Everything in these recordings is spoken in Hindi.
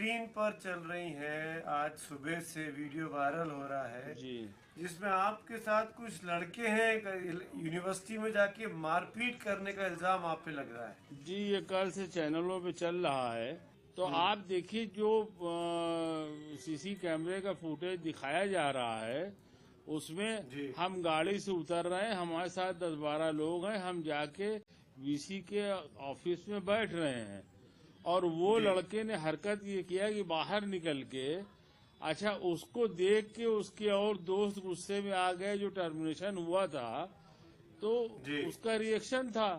स्क्रीन पर चल रही है, आज सुबह से वीडियो वायरल हो रहा है जी जिसमें आपके साथ कुछ लड़के हैं यूनिवर्सिटी में जाके मारपीट करने का इल्जाम आप पे लग रहा है। जी, ये कल से चैनलों पे चल रहा है। तो आप देखिए, जो सीसी कैमरे का फुटेज दिखाया जा रहा है उसमें जी हम गाड़ी से उतर रहे हैं, हमारे साथ 10-12 लोग हैं, हम जाके वीसी के ऑफिस में बैठ रहे हैं और वो जी लड़के ने हरकत ये किया कि बाहर निकल के, अच्छा, उसको देख के उसके और दोस्त गुस्से में आ गए। जो टर्मिनेशन हुआ था तो जी उसका रिएक्शन था।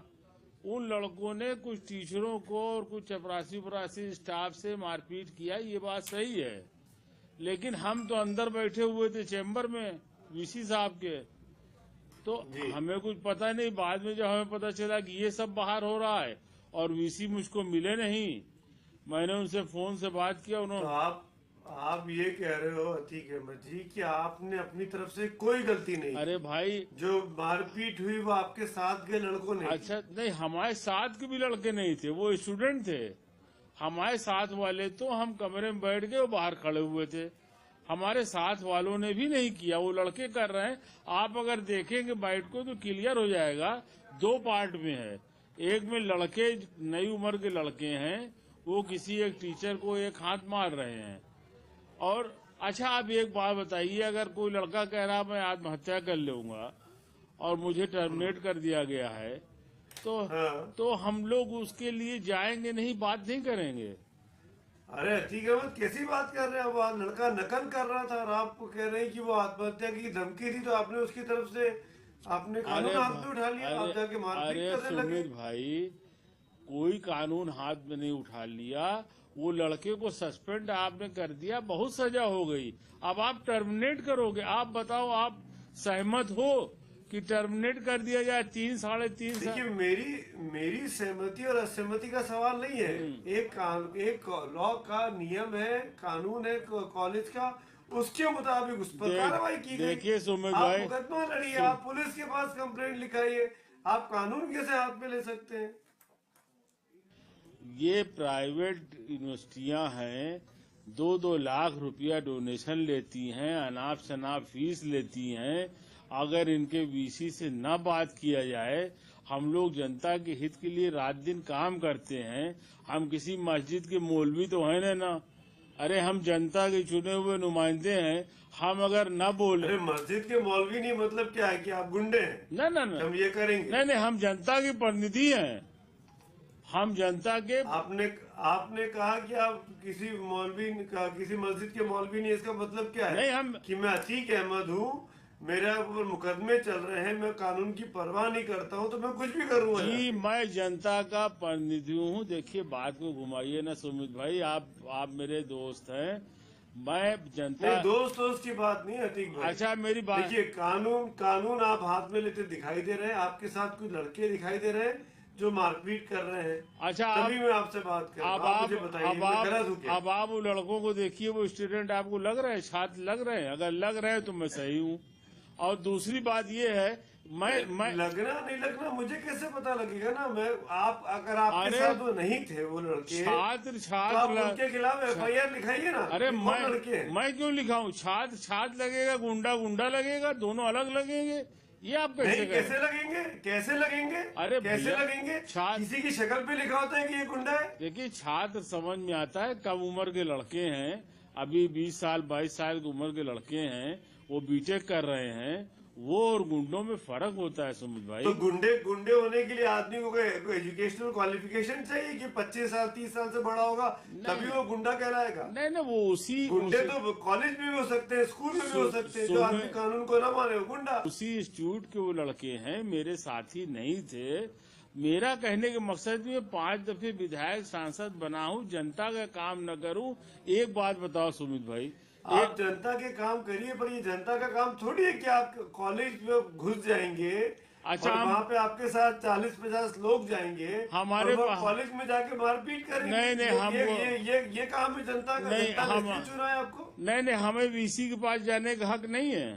उन लड़कों ने कुछ टीचरों को और कुछ चपरासी उपरासी स्टाफ से मारपीट किया, ये बात सही है। लेकिन हम तो अंदर बैठे हुए थे चैम्बर में वीसी साहब के, तो जी। हमें कुछ पता नहीं। बाद में जब हमें पता चला कि ये सब बाहर हो रहा है और वीसी मुझको मिले नहीं, मैंने उनसे फोन से बात किया। तो उन्होंने, आप ये कह रहे हो अतीक अहमद जी कि आपने अपनी तरफ से कोई गलती नहीं अरे की, भाई, जो मारपीट हुई वो आपके साथ के लड़कों ने की। अच्छा नहीं, हमारे साथ के भी लड़के नहीं थे, वो स्टूडेंट थे। हमारे साथ वाले तो हम कमरे में बैठ गए, वो बाहर खड़े हुए थे। हमारे साथ वालों ने भी नहीं किया, वो लड़के कर रहे हैं। आप अगर देखेंगे बाइट को तो क्लियर हो जाएगा। दो पार्ट में है, एक में लड़के, नई उम्र के लड़के हैं, वो किसी एक टीचर को एक हाथ मार रहे हैं। और अच्छा, आप एक बात बताइए, अगर कोई लड़का कह रहा मैं आत्महत्या कर लूंगा और मुझे टर्मिनेट कर दिया गया है, तो हाँ। तो हम लोग उसके लिए जाएंगे नहीं, बात नहीं करेंगे। अरे अतीक अहमद कैसी बात कर रहे हैं, वो लड़का नकल कर रहा था और आपको कह रहे हैं कि वो आत्महत्या की धमकी दी, तो आपने उसकी तरफ से आपने कानून अरे हाथ में उठा लिया, अरे आप जाके मारपीट अरे करने लगे। सुमित भाई, कोई कानून हाथ में नहीं उठा लिया। वो लड़के को सस्पेंड आपने कर दिया, बहुत सजा हो गई। अब आप टर्मिनेट करोगे। आप बताओ, आप सहमत हो कि टर्मिनेट कर दिया जाए 3-3.5 साल? देखिए, मेरी मेरी सहमति और असहमति का सवाल नहीं है। एक लॉ का नियम है, कानून है कॉलेज का, उसके मुताबिक उस पर कार्रवाई की गई। देखिए सुमित आप भाई, मुकदमा लड़िए, आप पुलिस के पास कंप्लेंट लिखाइए, आप कानून कैसे हाथ में ले सकते हैं? ये प्राइवेट यूनिवर्सिटियां हैं, 2-2 लाख रुपया डोनेशन लेती हैं, अनाप शनाप फीस लेती हैं। अगर इनके वीसी से न बात किया जाए, हम लोग जनता के हित के लिए रात दिन काम करते हैं। हम किसी मस्जिद के मौलवी तो है ना। अरे, हम जनता के चुने हुए नुमाइंदे हैं। हम अगर न बोले, अरे मस्जिद के मौलवी नहीं, मतलब क्या है कि आप गुंडे हैं न न कि न हम ये करेंगे? नहीं नहीं, हम जनता के प्रतिनिधि हैं। हम जनता के, आपने आपने कहा कि आप किसी मौलवी का, किसी मस्जिद के मौलवी नहीं, इसका मतलब क्या है नहीं हम, कि मैं अतीक अहमद हूँ, मेरे ऊपर मुकदमे चल रहे हैं, मैं कानून की परवाह नहीं करता हूँ, तो मैं कुछ भी करूंगा जी, जाके? मैं जनता का प्रतिनिधि हूँ। देखिए, बात को घुमाइए ना सुमित भाई, आप मेरे दोस्त हैं। मैं जनता, नहीं, दोस्त की बात नहीं है अतीक भाई। अच्छा मेरी बात, देखिए, कानून कानून आप हाथ में लेते दिखाई दे रहे हैं, आपके साथ कुछ लड़के दिखाई दे रहे हैं जो मारपीट कर रहे हैं। अच्छा तभी मैं आपसे बात कर रहा हूँ, आप मुझे बताइए मैं गलत हूँ क्या? अब आप उन लड़कों को देखिए, वो स्टूडेंट आपको लग रहे हैं, छात्र लग रहे हैं? अगर लग रहे हैं तो मैं सही हूँ। और दूसरी बात ये है, मैं लगना नहीं लगना मुझे कैसे पता लगेगा ना? मैं आप अगर आपके अरे, साथ वो नहीं थे वो लड़के, छात्र तो आप छात्र उनके खिलाफ एफआईआर लिखाइए ना अरे, कि कौन लड़के हैं। मैं क्यों लिखाऊं? छात्र छात्र लगेगा, गुंडा गुंडा लगेगा, दोनों अलग लगेंगे? ये आप कैसे नहीं, करें? कैसे लगेंगे? कैसे लगेंगे? अरे कैसे भैया, लगेंगे? छात्र, किसी की शक्ल पे लिखा होता है कि ये गुंडा है? देखिए, छात्र समझ में आता है, कम उम्र के लड़के हैं, अभी 20 साल 22 साल की उम्र के लड़के हैं, वो बीटेक कर रहे हैं। वो और गुंडों में फर्क होता है सुमित तो भाई। गुंडे गुंडे होने के लिए आदमी को कोई एजुकेशनल क्वालिफिकेशन चाहिए कि 25 साल 30 साल से बड़ा होगा तभी नहीं वो गुंडा कहलाएगा? नहीं नहीं, वो गुंडे तो कॉलेज में भी हो सकते हैं, स्कूल में भी हो सकते हैं, जो आदमी सुमित, कानून को ना माने वो गुंडा। उसी इंस्टीट्यूट के वो लड़के हैं, मेरे साथी नहीं थे। मेरा कहने के मकसद में 5 दफे विधायक सांसद बना हूँ, जनता का काम न करूँ? एक बात बताओ सुमित भाई, आप जनता के काम करिए, पर ये जनता का काम थोड़ी है कि आप कॉलेज में घुस जाएंगे अच्छा, और हम, वहाँ पे आपके साथ 40-50 लोग जाएंगे और हमारे वो पास, कॉलेज में जाके मारपीट करेंगे। नहीं नहीं, हम ये काम है जनता का? नहीं, जनता ने हम इसलिए चुना है आपको। नहीं नहीं, हमें वीसी के पास जाने का हक नहीं है।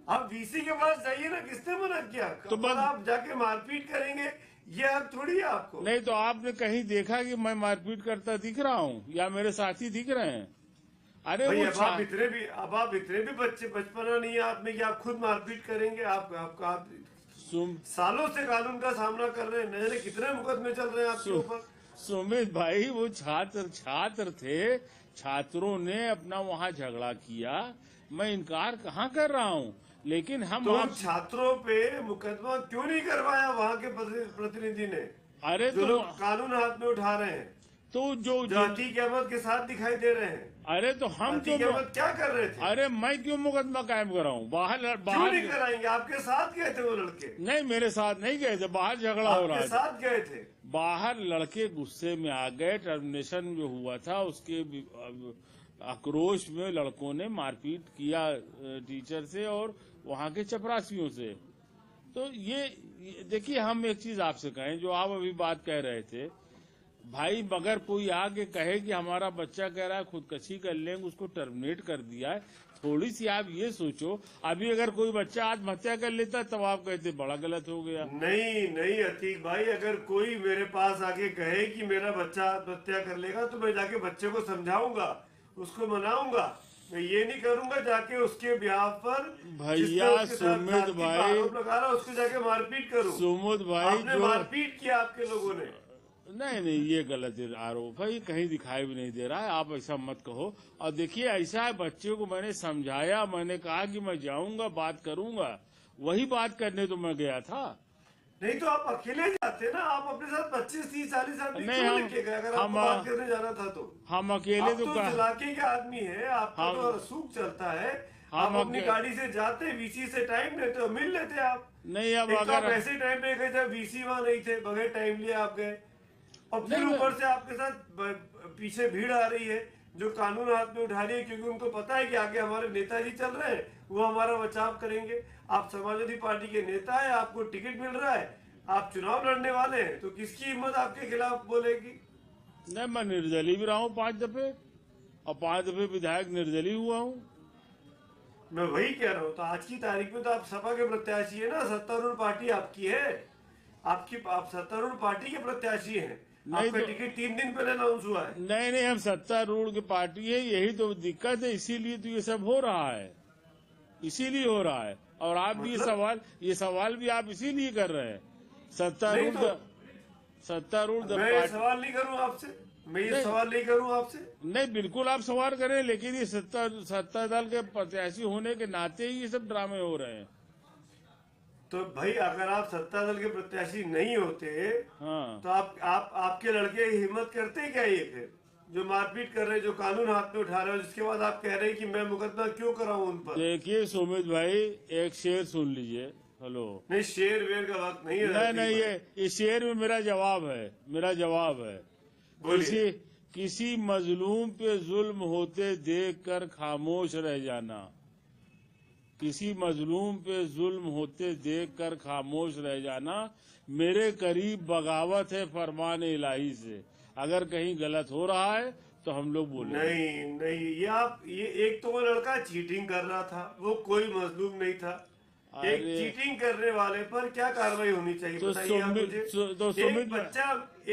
आप वीसी के पास जाइए ना, किसने मना किया? तो पर बस, आप जाके मारपीट करेंगे, ये हक थोड़ी है आपको। नहीं तो आपने कहीं देखा कि मैं मारपीट करता दिख रहा हूँ या मेरे साथी दिख रहे हैं? अरे भाई वो अब आप इतने भी बचपना नहीं है आप में कि आप खुद मारपीट करेंगे। आप सुम सालों से कानून का सामना कर रहे हैं, न जाने कितने मुकदमे चल रहे हैं आपके सु, ऊपर। सुमित भाई वो छात्र थे, छात्रों ने अपना वहाँ झगड़ा किया, मैं इनकार कहाँ कर रहा हूँ, लेकिन हम तो आप छात्रों पे मुकदमा क्यों नहीं करवाया वहां के प्रतिनिधि ने, अरे जो तो लोग कानून हाथ में उठा रहे हैं, तो जो जो अतीक अहमद के साथ दिखाई दे रहे हैं? अरे तो हम अतीक क्यों अहमद क्या कर रहे थे? अरे मैं क्यों मुकदमा कायम कराऊं? बाहर क्यों बाहर नहीं कराएंगे? आपके साथ गए थे वो लड़के, नहीं, मेरे साथ नहीं गए थे, बाहर झगड़ा हो रहा आपके था। साथ गए थे। बाहर लड़के गुस्से में आ गए, टर्मिनेशन जो हुआ था उसके आक्रोश में लड़कों ने मारपीट किया टीचर से और वहाँ के चपरासियों से। तो ये देखिए, हम एक चीज आपसे कहें, जो आप अभी बात कह रहे थे भाई, मगर कोई आके कहे कि हमारा बच्चा कह रहा है खुदकशी कर लेंगे, उसको टर्मिनेट कर दिया है, थोड़ी सी आप ये सोचो, अभी अगर कोई बच्चा आत्महत्या कर लेता तब आप कहते बड़ा गलत हो गया। नहीं नहीं अतीक भाई, अगर कोई मेरे पास आके कहे कि मेरा बच्चा आत्महत्या कर लेगा तो मैं जाके बच्चे को समझाऊंगा, उसको मनाऊंगा। मैं ये नहीं करूंगा जाके उसके ब्याह पर भैया सुमित भाई, आरोप लगा रहा उसको जाके मारपीट करूं। सुमित भाई आपने जो मारपीट किया आपके लोगों ने। नहीं, ये गलत आरोप है, ये कहीं दिखाई भी नहीं दे रहा है, आप ऐसा मत कहो। और देखिए, ऐसा है, बच्चे को मैंने समझाया, मैंने कहा कि मैं जाऊंगा बात करूंगा, वही बात करने तो मैं गया था। नहीं तो आप अकेले जाते ना, आप अपने साथ 25, 30, 40 आदमी नहीं, क्यों लेके गए? अगर आपको बात करने जाना था तो हम अकेले आप तो उस इलाके के आदमी है, आपका तो रसूख चलता है, आप अपनी गाड़ी से जाते, वीसी से टाइम लेते हो, मिल लेते आप। नहीं, अब एक तो आप अगर ऐसे टाइम पे गए जब वीसी वहां नहीं थे, बगैर टाइम लिए आप गए, और फिर ऊपर से आपके साथ पीछे भीड़ आ रही है जो कानून हाथ में उठा रही है, क्योंकि उनको पता है कि आगे हमारे नेताजी चल रहे हैं, वो हमारा बचाव करेंगे। आप समाजवादी पार्टी के नेता है, आपको टिकट मिल रहा है, आप चुनाव लड़ने वाले हैं, तो किसकी हिम्मत आपके खिलाफ बोलेगी? नहीं, मैं निर्दलीय भी रहा हूँ 5 दफे, और 5 दफे विधायक निर्दलीय हुआ हूँ। मैं वही कह रहा हूँ, तो आज की तारीख में तो आप सपा के प्रत्याशी है ना, सत्तारूढ़ पार्टी आपकी है, आप सत्तारूढ़ पार्टी के प्रत्याशी हैं। आपका टिकट 3 दिन पहले अनाउंस हुआ है। नहीं, हम सत्तारूढ़ की पार्टी है, यही तो दिक्कत है, इसीलिए तो ये सब हो रहा है, इसीलिए हो रहा है। और आप भी ये सवाल भी आप इसीलिए कर रहे हैं। सत्तारूढ़ मैं सवाल नहीं करूं आपसे, मैं ये सवाल नहीं करूं आपसे। नहीं, बिल्कुल आप सवाल करें, लेकिन ये सत्ता दल के प्रत्याशी होने के नाते ही ये सब ड्रामे हो रहे हैं। तो भाई, अगर आप सत्ता दल के प्रत्याशी नहीं होते, हाँ, तो आपके लड़के हिम्मत करते क्या ये फिर, जो मारपीट कर रहे हैं, जो कानून हाथ में उठा रहे हो, जिसके बाद आप कह रहे हैं कि मैं मुकदमा क्यों कराऊं उन पर? देखिए सुमित भाई, एक शेर सुन लीजिए। हेलो, नहीं, शेर वेर का वक्त नहीं है। नहीं, ये शेर में मेरा जवाब है। किसी मजलूम पे जुल्म होते देख कर खामोश रह जाना, किसी मजलूम पे जुल्म होते देख कर खामोश रह जाना, मेरे करीब बगावत है फरमान इलाही से। अगर कहीं गलत हो रहा है तो हम लोग बोले। नहीं, ये एक तो वो लड़का चीटिंग कर रहा था, वो कोई मजलूम नहीं था। एक चीटिंग करने वाले पर क्या कार्रवाई होनी चाहिए, बताइए आप मुझे।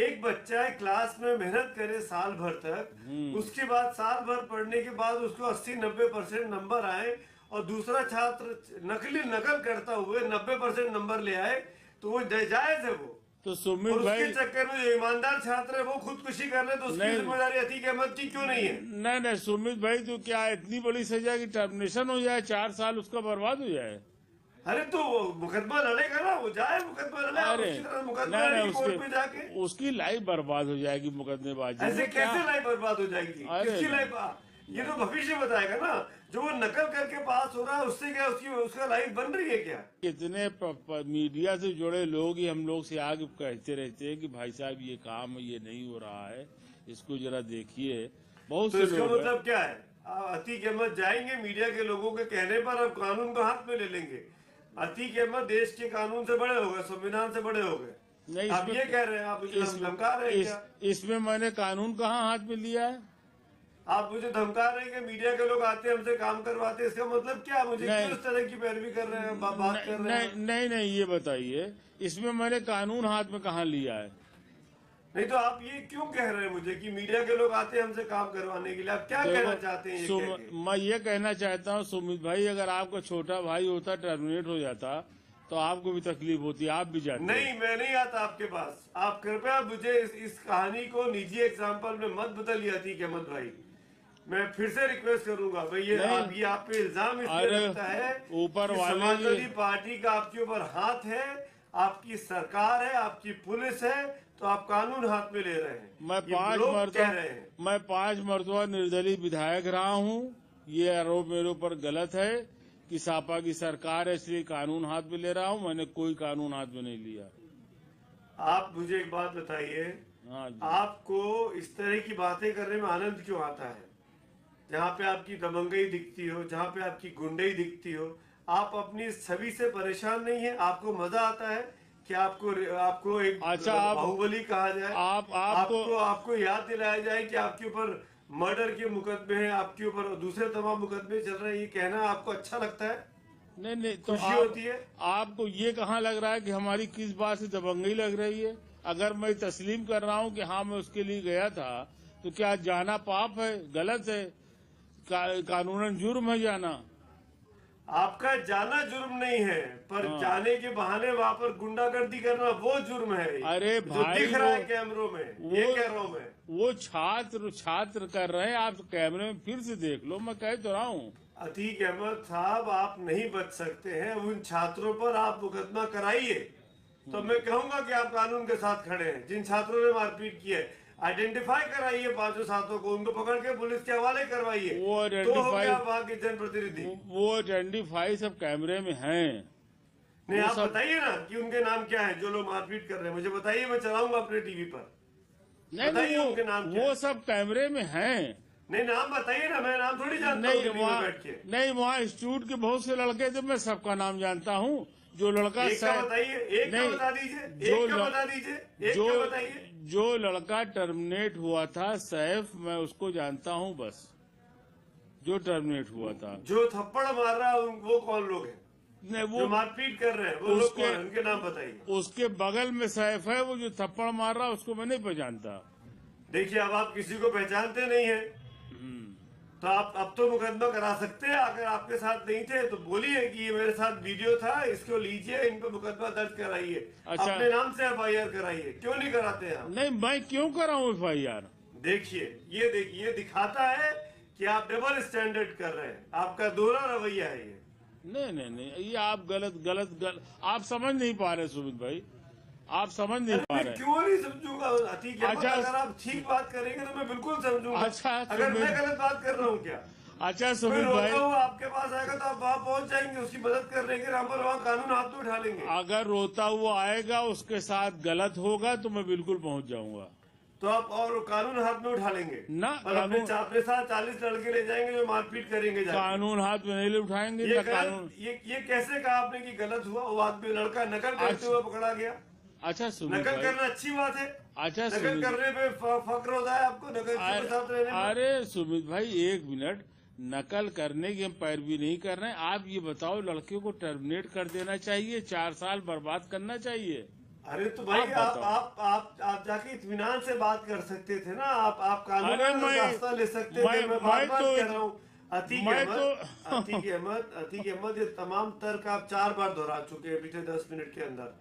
एक बच्चा क्लास में मेहनत करे साल भर तक, उसके बाद साल भर पढ़ने के बाद उसको 80-90% नंबर आए, और दूसरा छात्र नकल करता हुए 90% नंबर ले आए, तो वो जायज है वो। तो सुमित भाई, उसके चक्कर में जो ईमानदार छात्र है वो खुदकुशी कर ले, तो उसकी जिम्मेदारी अतीक अहमद की क्यों नहीं है? नहीं सुमित भाई, तो क्या इतनी बड़ी सजा की टर्मिनेशन हो जाए, 4 साल उसका बर्बाद हो जाए? अरे तो मुकदमा लड़ेगा ना, वो जाए मुकदमा लड़े, कोर्ट में जाके उसकी लाइफ बर्बाद हो जाएगी मुकदमेबाजी। ऐसे कैसे लाइफ बर्बाद हो जाएगी? किसकी लाइफ? ये तो भविष्य बताएगा ना। जो वो नकल करके पास हो रहा है, उससे क्या उसका लाइफ बन रही है क्या? कितने मीडिया से जुड़े लोग ही हम लोग से आगे कहते रहते हैं कि भाई साहब ये काम ये नहीं हो रहा है, इसको जरा देखिए। बहुत तो इसका मतलब क्या है? अतीक अहमद जाएंगे मीडिया के लोगों के कहने पर, अब कानून को हाथ में ले लेंगे। अतीक अहमद देश के कानून से बड़े हो गए, संविधान से बड़े हो गए। नहीं, आप ये कह रहे हैं, आप धमका रहे हैं क्या? इसमें मैंने कानून कहाँ हाथ में लिया है? आप मुझे धमका रहे हैं कि मीडिया के लोग आते हैं हमसे काम करवाते हैं, इसका मतलब क्या? मुझे क्यों इस तरह की पैरवी कर रहे हैं, बात कर रहे हैं? नहीं, ये बताइए इसमें मैंने कानून हाथ में कहाँ लिया है? नहीं तो आप ये क्यों कह रहे हैं मुझे कि मीडिया के लोग आते हैं हमसे काम करवाने के लिए? आप क्या कहना चाहते हैं ये कह के? मैं ये कहना चाहता हूँ सुमित भाई, अगर आपका छोटा भाई होता टर्मिनेट हो जाता तो आपको भी तकलीफ होती, आप भी जाते। नहीं, मैं नहीं आता आपके पास। आप कृपया मुझे इस कहानी को निजी एग्जाम्पल में मत बदलिए अतीक अहमद भाई। मैं फिर से रिक्वेस्ट करूंगा भाई, ये आप पे इल्जाम इसलिए लगता है ऊपर कि वाले समाजवादी पार्टी का आपके ऊपर हाथ है, आपकी सरकार है, आपकी पुलिस है, तो आप कानून हाथ में ले रहे हैं। मैं 5 मरतबा निर्दलीय विधायक रहा हूँ। ये आरोप मेरे ऊपर गलत है कि सापा की सरकार है इसलिए कानून हाथ में ले रहा हूँ। मैंने कोई कानून हाथ में नहीं लिया। आप मुझे एक बात बताइए, हाँ जी। आपको इस तरह की बातें करने में आनंद क्यों आता है? जहाँ पे आपकी दबंगई दिखती हो, जहाँ पे आपकी गुंडई दिखती हो, आप अपनी छवि से परेशान नहीं है? आपको मजा आता है कि आपको एक बाहुबली कहा जाए, आपको याद दिलाया जाए कि आपके ऊपर मर्डर के मुकदमे हैं, आपके ऊपर दूसरे तमाम मुकदमे चल रहे हैं, ये कहना आपको अच्छा लगता है? नहीं तो खुशी होती है? आपको ये कहाँ लग रहा है कि हमारी किस बात से दबंगई लग रही है? अगर मैं तस्लीम कर रहा हूँ कि हाँ मैं उसके लिए गया था, तो क्या जाना पाप है, गलत है? कानूनन जुर्म है जाना। आपका जाना जुर्म नहीं है, पर जाने के बहाने वहाँ पर गुंडागर्दी करना वो जुर्म है। अरे जो दिख रहा है कैमरों में, ये कह रहा हूँ मैं। वो छात्र कर रहे हैं, आप कैमरे में फिर से देख लो, मैं कह तो रहा हूँ। अतीक अहमद साहब, आप नहीं बच सकते हैं। उन छात्रों पर आप मुकदमा कराइए, तो मैं कहूंगा कि आप कानून के साथ खड़े हैं। जिन छात्रों ने मारपीट की है, आइडेंटिफाई कराइए 5 छात्रों को, उनको पकड़ के पुलिस के हवाले करवाइए, तो हो गया वहाँ के जनप्रतिनिधि। वो आइडेंटिफाई सब कैमरे में हैं। नहीं, आप बताइए ना कि उनके नाम क्या है जो लोग मारपीट कर रहे हैं, मुझे बताइए, मैं चलाऊंगा अपने टीवी पर। नहीं, उनके नाम वो सब कैमरे में हैं। नहीं, नाम बताइए ना, मैं नाम थोड़ी जानता हूँ बैठ के। नहीं, वहाँ इंस्टीट्यूट के बहुत से लड़के थे, मैं सबका नाम जानता हूँ। जो लड़का एक का बताइए, एक का बता दीजिए, एक का बता दीजिए, एक का बताइए। जो लड़का टर्मिनेट हुआ था सैफ, मैं उसको जानता हूँ बस, जो टर्मिनेट हुआ था। जो थप्पड़ मार रहा है वो कौन लोग हैं? नहीं, वो जो मारपीट कर रहे हैं वो लोग कौन हैं? उनके नाम बताइए। उसके बगल में सैफ है, वो जो थप्पड़ मार रहा है उसको मैं नहीं पहचानता। देखिए, अब आप किसी को पहचानते नहीं है, तो आप अब तो मुकदमा करा सकते हैं। अगर आपके साथ नहीं थे तो बोलिए कि ये मेरे साथ वीडियो था, इसको लीजिए, इन पे मुकदमा दर्ज कराइए। अच्छा, अपने नाम से FIR कराइए। क्यों नहीं कराते हैं आप? नहीं, मैं क्यों कराऊं FIR? देखिए, ये दिखाता है कि आप डबल स्टैंडर्ड कर रहे हैं, आपका दोहरा रवैया है ये। नहीं, ये आप गलत आप समझ नहीं पा रहे सुमित भाई, आप समझ नहीं पा रहे। क्यों नहीं समझूंगा अतीक अहमद? अगर आप ठीक बात करेंगे तो मैं बिल्कुल समझूंगा। अच्छा, अगर मैं गलत बात कर रहा हूँ क्या? अच्छा सुमित भाई, आपके पास आएगा तो आप वहाँ पहुँच जाएंगे, उसकी मदद करने के नाम पर वहाँ कानून हाथ में उठा लेंगे। अगर रोता हुआ आएगा, उसके साथ गलत होगा तो मैं बिल्कुल पहुँच जाऊंगा। तो आप और कानून हाथ में उठा लेंगे ना? और अपने साथ 40 लड़के ले जाएंगे जो मारपीट करेंगे। कानून हाथ में नहीं उठाएंगे। ये कैसे कहा आपने कि गलत हुआ? वो आदमी लड़का नकल करते हुए पकड़ा गया। अच्छा सुमित, नकल करना अच्छी बात है। अच्छा, नकल करने पे फक्र होता है आपको, नकल के साथ रहने में? अरे सुमित भाई, 1 मिनट, नकल करने की हम पैरवी नहीं कर रहे हैं। आप ये बताओ, लड़के को टर्मिनेट कर देना चाहिए, 4 साल बर्बाद करना चाहिए? अरे तो भाई, आप जाके इत्मीनान से बात कर सकते थे ना। आप कानून का रास्ता ले सकते थे। मैं बार कह रहा हूँ अतीक अहमद, ये तमाम तर्क आप 4 बार दोहरा चुके हैं पिछले 10 मिनट के अंदर।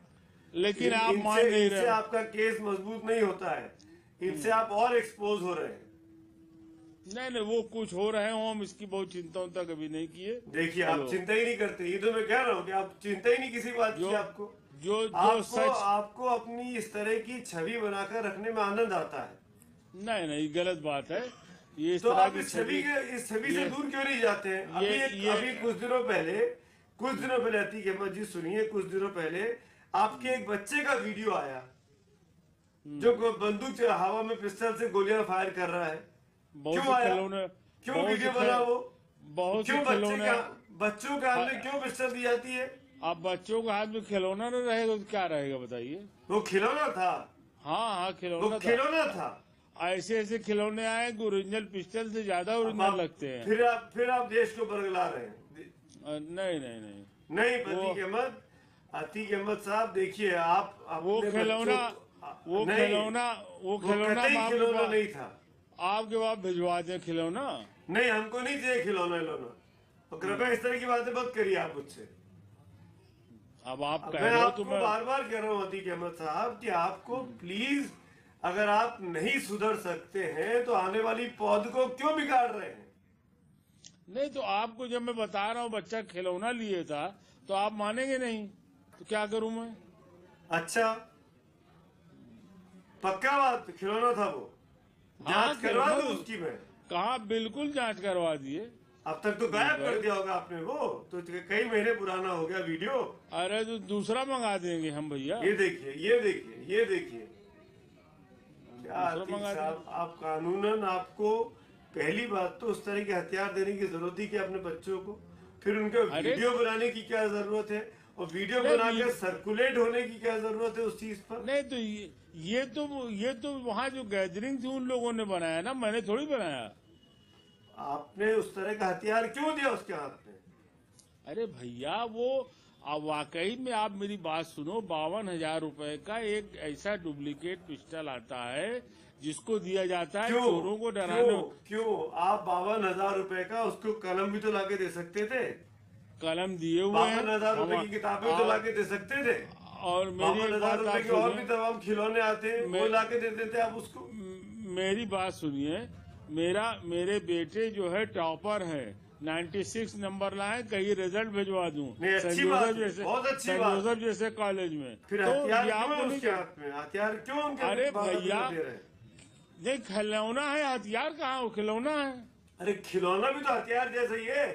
लेकिन आप मान नहीं रहे। इनसे आपका केस मजबूत नहीं होता है, इनसे आप और एक्सपोज हो रहे हैं। नहीं, वो कुछ हो रहे हो, हम इसकी बहुत चिंता कभी नहीं किए। देखिए, आप चिंता ही नहीं करते, ये तो मैं कह रहा हूँ कि आप चिंता ही नहीं किसी बात की। आपको अपनी इस तरह की छवि बनाकर रखने में आनंद आता है। नहीं, गलत बात है ये। तो आप इस छवि से दूर क्यों नहीं जाते हैं? अभी कुछ दिनों पहले अतीक अहमद जी सुनिए, कुछ दिनों पहले आपके एक बच्चे का वीडियो आया जो बंदूक हवा में पिस्टल से गोलियां फायर कर रहा है। क्यों आया? क्यों वीडियो बना वो? क्यों बच्चों के हाथ में क्यों पिस्टल दी जाती है? अब बच्चों के हाथ में खिलौना न रहेगा तो क्या रहेगा बताइए? वो खिलौना था। हाँ, खिलौना था। ऐसे ऐसे खिलौने आए कि ओरिजिनल पिस्टल से ज्यादा ओरिजिनल लगते हैं। फिर आप देश को बरगला रहे हैं। नहीं नहीं नहीं, नहीं अतीक अहमद साहब, देखिए आप वो अपने खिलौना बच्चों नहीं, वो खिलौना खिलौना नहीं था। आपके पास भिजवा दें खिलौना। नहीं, हमको नहीं चाहिए खिलौना खिलौना। और कृपया इस तरह की बातें मत करिए आप मुझसे। अब आप कह मैं रहे हो आपको तो मैं बार बार कह रहा हूँ अतीक अहमद साहब कि आपको प्लीज, अगर आप नहीं सुधर सकते हैं तो आने वाली पौध को क्यों बिगाड़ रहे हैं? नहीं, तो आपको जब मैं बता रहा हूँ बच्चा खिलौना लिए था तो आप मानेंगे नहीं, तो क्या करूं मैं? अच्छा, पक्का बात खिलौना था वो? हाँ, जांच करवा खिलौना दो तो उसकी मैं। कहा, बिल्कुल जांच करवा दिए। अब तक तो गायब कर दिया होगा आपने, वो तो कई महीने पुराना हो गया वीडियो। अरे तो दूसरा मंगा देंगे हम भैया। ये देखिए, ये देखिए, ये देखिए क्या दूसरा आतिक मंगा साहब, देंगे। आप कानूनन आपको पहली बात तो उस तरह के हथियार देने की जरूरत थी कि अपने बच्चों को, फिर उनके अरे वीडियो बनाने की क्या जरूरत है, और वीडियो नहीं, बनाकर सर्कुलेट होने की क्या जरूरत है उस चीज पर? नहीं तो ये तो वहाँ जो गैदरिंग थी उन लोगों ने बनाया ना, मैंने थोड़ी बनाया। आपने उस तरह का हथियार क्यों दिया उसके हाथ में? अरे भैया वो वाकई में, आप मेरी बात सुनो, 52,000 रुपए का एक ऐसा डुप्लीकेट पिस्टल आता है जिसको दिया जाता है चोरों को डराने। क्यों आप 52,000 रुपए का, उसको कलम भी तो लाके दे सकते थे। कलम दिए हुए हैं, 52,000 रुपए की किताबें तो लाके दे सकते थे। और मेरी एक 52,000 बात रुपए आप के और भी सुनिए, तमाम खिलौने आते हैं, वो लाके दे देते आप उसको। मेरी बात सुनिए, मेरे बेटे जो है टॉपर है, 96 नंबर लाए, कहीं रिजल्ट भिजवा दूं नहीं, सेंट अच्छी बात जोसेफ है, जैसे, बहुत अच्छी सेंट बात जोसेफ जैसे कॉलेज में। फिर तो हथियार ये क्यों आपको है नहीं उसके हाथ में? हथियार क्यों उनके अरे बाबा को भैया, दे रहे हैं? नहीं खिलौना है, हथियार कहाँ, वो खिलौना है। अरे खिलौना भी तो हथियार जैसा ही है।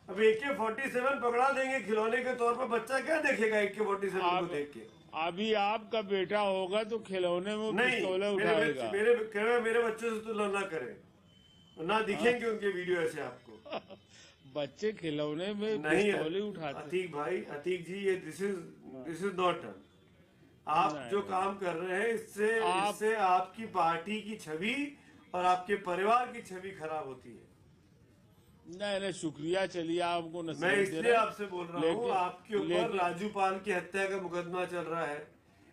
अब AK-47 पकड़ा देंगे खिलौने के तौर पर, बच्चा क्या देखेगा AK-47 को आप देख के? अभी आपका बेटा होगा तो खिलौने में नहीं, पिस्तौलें मेरे उठाएगा। बच्चे मेरे बच्चों से तुलना ना करें, ना दिखेंगे उनके वीडियो ऐसे आपको। बच्चे खिलौने में नहीं पिस्तौलें उठाते। अतीक भाई, अतीक जी, ये दिस इज नॉट डन। आप नहीं, जो नहीं। काम कर रहे हैं आप इससे आपकी पार्टी की छवि और आपके परिवार की छवि खराब होती है। नहीं नहीं, शुक्रिया, चलिए आपको मैं नसीहत दे इसलिए रहा आपसे बोल रहा हूँ, आपके ऊपर राजू पाल की हत्या का मुकदमा चल रहा है।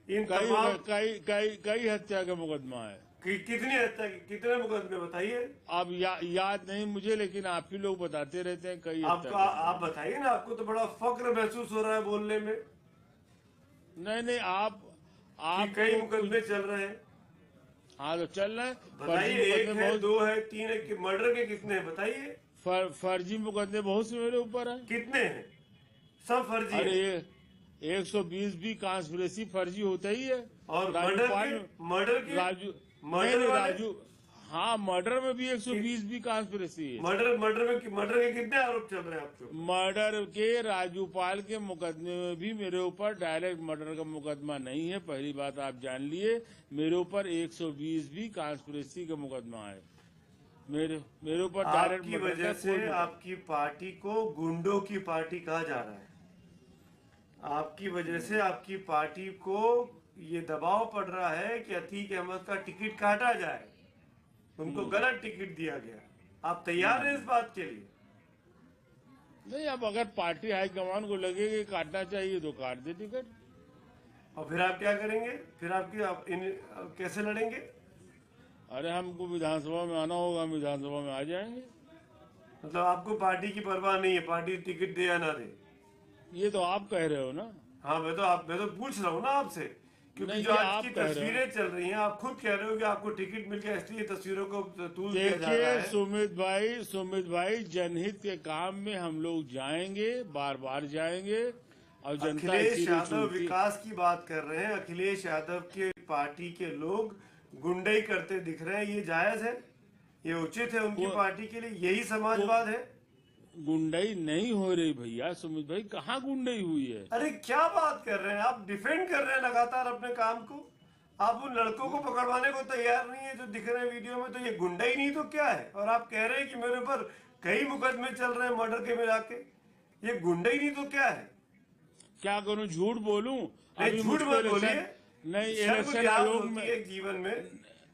इन तमाम कई हत्या का मुकदमा है। कितनी हत्या, कितने मुकदमे बताइए? अब याद नहीं मुझे, लेकिन आप ही लोग बताते रहते हैं कई आपका, आप बताइए ना, आपको तो बड़ा फक्र महसूस हो रहा है बोलने में। नहीं नहीं, आप कई मुकदमे चल रहे हैं। हाँ तो चल रहे हैं। बताइए, एक है, दो है, तीन है, मर्डर के कितने हैं बताइए? फर्जी मुकदमे बहुत से मेरे ऊपर है। कितने हैं? सब फर्जी अरे है। 120 भी कांस्पिरेसी फर्जी होता ही है। और राजू राजू, हाँ मर्डर में भी 120 भी कांस्पिरेसी है। मर्डर के कितने आरोप चल रहे हैं आपके? मर्डर के, राजूपाल के मुकदमे में भी मेरे ऊपर डायरेक्ट मर्डर का मुकदमा नहीं है, पहली बात आप जान लिए। मेरे ऊपर 120 भी कांस्पिरेसी का मुकदमा है। मेरे ऊपर डायरेक्ट आपकी वजह से आपकी पार्टी को गुंडों की पार्टी कहा जा रहा है। आपकी वजह से आपकी पार्टी को ये दबाव पड़ रहा है कि अतीक अहमद का टिकट काटा जाए, उनको गलत टिकट दिया गया। आप तैयार हैं इस बात के लिए? नहीं, अब अगर पार्टी हाईकमान को लगे कि काटना चाहिए तो काट दे टिकट। और फिर आप क्या करेंगे? फिर कैसे लड़ेंगे? अरे हमको विधानसभा में आना होगा, हम विधानसभा में आ जाएंगे। मतलब आपको पार्टी की परवाह नहीं है, पार्टी टिकट दे या ना दे? ये तो आप कह रहे हो ना। हाँ, मैं तो पूछ रहा हूँ ना आपसे, क्योंकि जो आज की तस्वीरें चल रही हैं, आप खुद कह रहे हो कि आपको टिकट मिल गया, इसलिए तस्वीरों को तूल दिया जा रहा है। सुमित भाई, जनहित के काम में हम लोग जाएंगे, बार बार जाएंगे। और जनता अखिलेश यादव विकास की बात कर रहे हैं, अखिलेश यादव के पार्टी के लोग गुंडई करते दिख रहे हैं, ये जायज है? ये उचित है उनकी पार्टी के लिए? यही समाजवाद है? गुंडई नहीं हो रही भैया। सुमित भाई, कहाँ गुंडई हुई है? अरे क्या बात कर रहे हैं आप? डिफेंड कर रहे हैं लगातार अपने काम को। आप उन लड़कों को पकड़वाने को तैयार नहीं है जो दिख रहे हैं वीडियो में, तो ये गुंडई नहीं तो क्या है? और आप कह रहे हैं कि मेरे ऊपर कई मुकदमे चल रहे हैं मर्डर के मिला के, ये गुंडई नहीं तो क्या है? क्या करूं, झूठ बोलूं? झूठ मत बोलिए। नहीं, इलेक्शन आयोग में जीवन में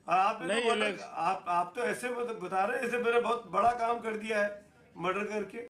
और आपने नहीं तो आप तो ऐसे बता रहे हैं जैसे मैंने बहुत बड़ा काम कर दिया है मर्डर करके।